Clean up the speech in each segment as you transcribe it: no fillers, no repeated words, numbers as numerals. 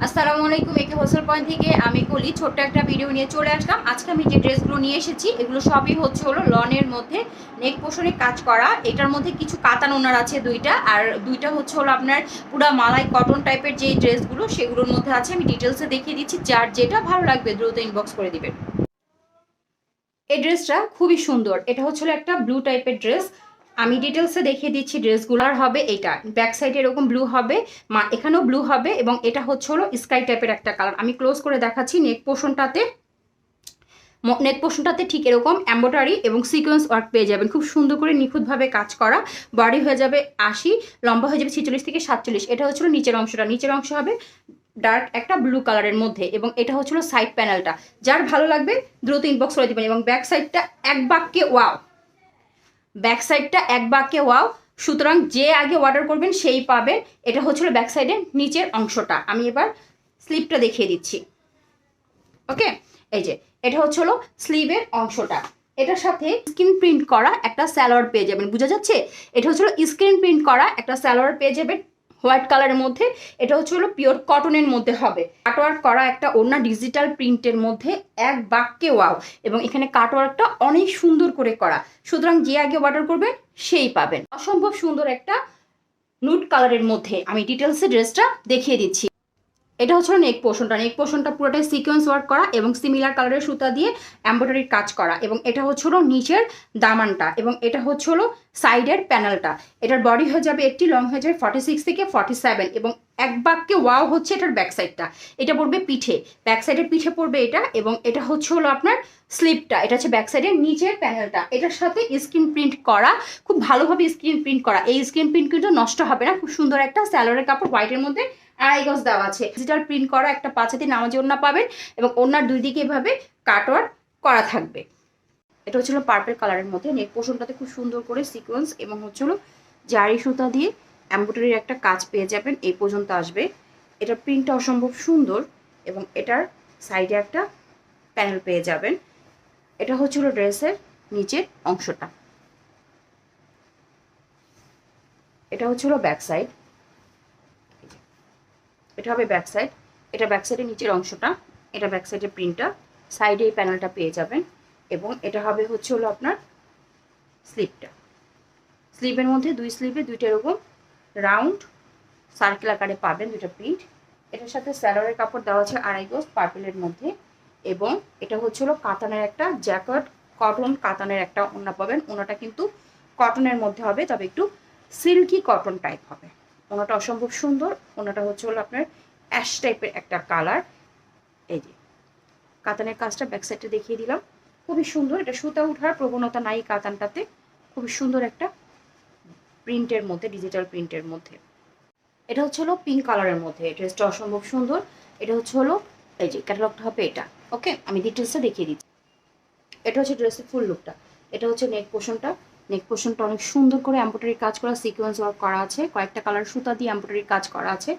আসসালামু আলাইকুম। একে হোসেল পয়েন্ট থেকে আমি কলি ছোট্ট একটা ভিডিও নিয়ে চলে আসলাম। আজকে আমি যে ড্রেসগুলো নিয়ে এসেছি এগুলো সবই হচ্ছে হলো লনের মধ্যে নেক পোর্শনে কাজ করা। এটার মধ্যে কিছু কাতান ওনার আছে দুইটা, আর দুইটা হচ্ছে হলো আপনার পুরো মালাই কটন টাইপের যে ড্রেসগুলো সেগুলোর মধ্যে আছে। আমি ডিটেলসে দেখিয়ে দিচ্ছি, যার যেটা ভালো লাগবে দ্রুত ইনবক্স করে দিবেন। এই ড্রেসটা খুবই সুন্দর। এটা হচ্ছে একটা ব্লু টাইপের ড্রেস। আমি ডিটেলসে দেখিয়ে দিচ্ছি ড্রেসগুলোর হবে এটা ব্যাক সাইডে এরকম ব্লু হবে, এখানেও ব্লু হবে, এবং এটা হচ্ছে হলো স্কাই টাইপের একটা কালার। আমি ক্লোজ করে দেখাচ্ছি। নেক পোর্শনটাতে ঠিক এরকম এম্ব্রয়ডারি এবং সিকোয়েন্স ওয়ার্ক পেয়ে যাবেন, খুব সুন্দর করে নিখুঁতভাবে কাজ করা। বডি হয়ে যাবে 80, লম্বা হয়ে যাবে 46 থেকে 47। এটা হচ্ছিল নিচের অংশটা। নিচের অংশ হবে ডার্ক একটা ব্লু কালারের মধ্যে, এবং এটা হচ্ছিল সাইড প্যানেলটা। যার ভালো লাগবে দ্রুত ইনবক্স করে দিবেন। এবং ব্যাক সাইডটা এক বাক্যে ওয়াও, ব্যাক সাইডটা এক বাক্যে ওয়াও। সুতরাং যে আগে অর্ডার করবেন সেই পাবেন। এটা হচ্ছিল ব্যাক সাইডের নিচের অংশটা। আমি এবার স্লিপটা দেখিয়ে দিচ্ছি। ওকে, এই যে এটা হচ্ছে হলো স্লিভের অংশটা। এটার সাথে স্ক্রিন প্রিন্ট করা একটা সালোয়ার পেয়ে যাবেন। বোঝা যাচ্ছে? এটা হচ্ছে হলো স্ক্রিন প্রিন্ট করা একটা সালোয়ার পেয়ে যাবেন হোয়াইট কালারের মধ্যে। এটা হচ্ছে হলো পিওর কটনের মধ্যে হবে। কাটওয়ার্ক করা একটা ওড়না ডিজিটাল প্রিন্টের মধ্যে এক বাক্যে ওয়াও, এবং এখানে কাটওয়ার্কটা অনেক সুন্দর করে করা। সুতরাং যে আগে অর্ডার করবেন সেই পাবেন। অসম্ভব সুন্দর একটা নুড কালারের মধ্যে আমি ডিটেলসে ড্রেসটা দেখিয়ে দিচ্ছি। এটা হচ্ছে নেক পোর্শনটা পুরোটাই সিকোয়েন্স ওয়ার্ক করা এবং সিমিলার কালারের সুতা দিয়ে এমব্রয়ডারির কাজ করা, এবং এটা হচ্ছে হলো নিচের দামানটা, এবং এটা হচ্ছে হলো সাইডের প্যানেলটা। এটার বডি হয়ে যাবে 80, লং হয়ে যাবে 46 থেকে 47, এবং এক বাক্যে ওয়াও হচ্ছে এটার ব্যাক সাইডটা। এটা পড়বে পিঠে, ব্যাক সাইডের পিঠে পড়বে এটা, এবং এটা হচ্ছে হলো আপনার স্লিপটা। এটা হচ্ছে ব্যাক সাইডের নিচের প্যানেলটা। এটার সাথে স্ক্রিন প্রিন্ট করা, খুব ভালোভাবে স্ক্রিন প্রিন্ট করা। এই স্ক্রিন প্রিন্ট কিন্তু নষ্ট হবে না। খুব সুন্দর একটা স্যালোয়ারের কাপড় হোয়াইটের মধ্যে আড়াই গজ দেওয়া আছে। ডিজিটাল প্রিন্ট করা একটা 5 হাতি নামাজি ওড়না পাবেন, এবং ওড়নার দুই দিকে এভাবে কাটওয়ার্ক করা থাকবে। এটা হচ্ছিল পার্পল কালারের মধ্যে। নেক পোর্শনটাতে খুব সুন্দর করে সিকোয়েন্স এবং হচ্ছিল জারি সুতা দিয়ে এমব্রয়ডারির একটা কাজ পেয়ে যাবেন। এই পর্যন্ত আসবে। এটার প্রিন্টটা অসম্ভব সুন্দর, এবং এটার সাইডে একটা প্যানেল পেয়ে যাবেন। এটা হচ্ছিল ড্রেসের নিচের অংশটা। এটা হচ্ছিল ব্যাক সাইড। এটা হবে ব্যাক সাইড। এটা ব্যাক সাইডের নিচের অংশটা। এটা ব্যাক সাইডের প্রিন্টটা। সাইডে এই প্যানেলটা পেয়ে যাবেন, এবং এটা হবে হচ্ছে হলো আপনার স্লিপটা। স্লিভের মধ্যে দুই স্লিভে দুইটা এরকম রাউন্ড সার্কেল আকারে পাবেন দুইটা প্রিন্ট। এটার সাথে স্যালোয়ারের কাপড় দেওয়া আছে আড়াই গজ পার্পেলের মধ্যে, এবং এটা হচ্ছে হলো কাতানের একটা জ্যাকেট, কটন কাতানের একটা ওড়না পাবেন। ওড়নাটা কিন্তু কটনের মধ্যে হবে, তবে একটু সিল্কি কটন টাইপ হবে। ওড়নাটা অসম্ভব সুন্দর। ওড়নাটা হচ্ছে হলো আপনার অ্যাশ টাইপের একটা কালার। এই যে কাতানের কাজটা ব্যাক সাইডে দেখিয়ে দিলাম, খুবই সুন্দর। এটা সুতা উঠার প্রবণতা নাই কাতানটাতে। খুবই সুন্দর একটা প্রিন্টের মধ্যে, ডিজিটাল প্রিন্টের মধ্যে। এটা হচ্ছে হলো পিঙ্ক কালারের মধ্যে। ড্রেসটা অসম্ভব সুন্দর। এটা হচ্ছে হলো এই যে ক্যাটালগটা হবে এটা। ওকে, আমি ডিটেলসটা দেখিয়ে দিচ্ছি। এটা হচ্ছে ড্রেসের ফুল লুকটা। এটা হচ্ছে নেক পোর্শনটা অনেক সুন্দর করে এমব্রয়ডারি কাজ করা, সিকোয়েন্স ওয়ার্ক করা আছে, কয়েকটা কালার সুতা দিয়ে এমব্রয়ডারি কাজ করা আছে।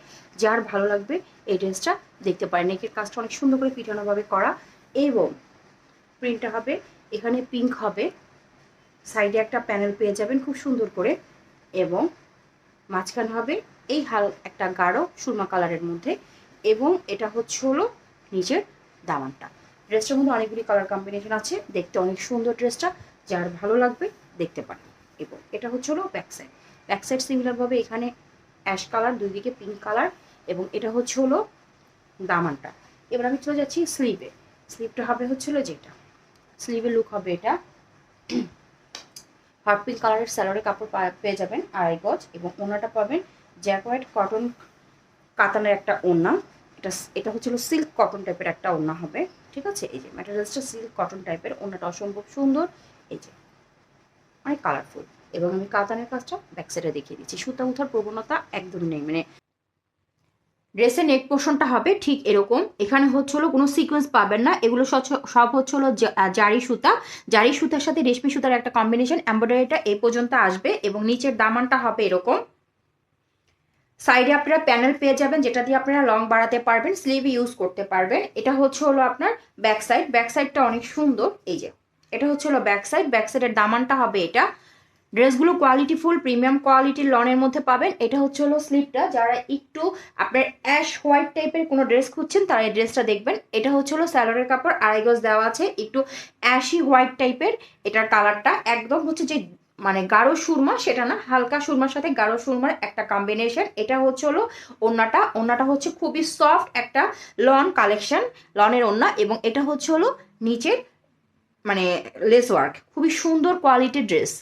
যার ভালো লাগবে এই ড্রেসটা দেখতে পারেন। নেকের কাজটা অনেক সুন্দর করে পিটানোভাবে করা, এবং প্রিন্টটা হবে এখানে পিঙ্ক হবে। সাইডে একটা প্যানেল পেয়ে যাবেন খুব সুন্দর করে, এবং মাঝখানে হবে এই একটা গাঢ় সুরমা কালারের মধ্যে, এবং এটা হচ্ছে হলো নিচের দামানটা। ড্রেসটার মধ্যে অনেকগুলি কালার কম্বিনেশন আছে, দেখতে অনেক সুন্দর ড্রেসটা। যার ভালো লাগবে দেখতে পারেন। এবং এটা হচ্ছে হলো ব্যাক সাইড সিমিলারভাবে এখানে অ্যাশ কালার, দুই দিকে পিঙ্ক কালার, এবং এটা হচ্ছে হলো দামানটা। এবার আমি চলে যাচ্ছি স্লিভটা হবে হচ্ছে হলো যেটা স্লিভের লুক হবে এটা। হট পিঙ্ক কালারের স্যালোয়ারের কাপড় পেয়ে যাবেন আড়াই গজ, এবং ওড়নাটা পাবেন জ্যাকোয়েট কটন কাতানের একটা ওড়না। এটা হচ্ছিল সিল্ক কটন টাইপের একটা ওড়না হবে। ঠিক আছে, এই যে ম্যাটেরিয়ালসটা সিল্ক কটন টাইপের। ওড়নাটা অসম্ভব সুন্দর, এই যে অনেক কালারফুল। এবং আমি কাতানের কাজটা ব্যাক সাইডে দেখিয়ে দিচ্ছি। সুতা উঠার প্রবণতা একদম নেই। মানে ড্রেসের নেক পোর্শনটা হবে ঠিক এরকম। এখানে হচ্ছে হলো কোনো সিকোয়েন্স পাবেন না। এগুলো সব হচ্ছে হলো জারি সুতার সাথে রেশমি সুতার একটা কম্বিনেশন। এমব্রয়ডারিটা এই পর্যন্ত আসবে, এবং নিচের দামানটা হবে এরকম। সাইডে আপনারা প্যানেল পেয়ে যাবেন, যেটা দিয়ে আপনারা লং বাড়াতে পারবেন, স্লিভ ইউজ করতে পারবেন। এটা হচ্ছে হলো আপনার ব্যাক সাইডটা অনেক সুন্দর। এই যে এটা হচ্ছে হলো ব্যাক সাইডের দামানটা হবে এটা। ড্রেসগুলো কোয়ালিটিফুল প্রিমিয়াম কোয়ালিটির লনের মধ্যে পাবেন। এটা হচ্ছে হলো স্লিপটা, যারা একটু আপনার অ্যাশ হোয়াইট টাইপের কোনো ড্রেস খুঁজছেন তারা এই ড্রেসটা দেখবেন। এটা হচ্ছে হলো স্যালোয়ারের কাপড়, আড়াই গজ দেওয়া আছে, একটু অ্যাশি হোয়াইট টাইপের। এটার কালারটা একদম হচ্ছে যে মানে গাঢ় সুরমা সেটা না, হালকা সুরমার সাথে গাঢ় সুরমার একটা কম্বিনেশন। এটা হচ্ছে হলো ওড়নাটা, ওড়নাটা হচ্ছে খুবই সফট একটা লন কালেকশন, লনের ওড়না। এবং এটা হচ্ছে হলো নিচের মানে লেস ওয়ার্ক, খুবই সুন্দর কোয়ালিটির ড্রেস।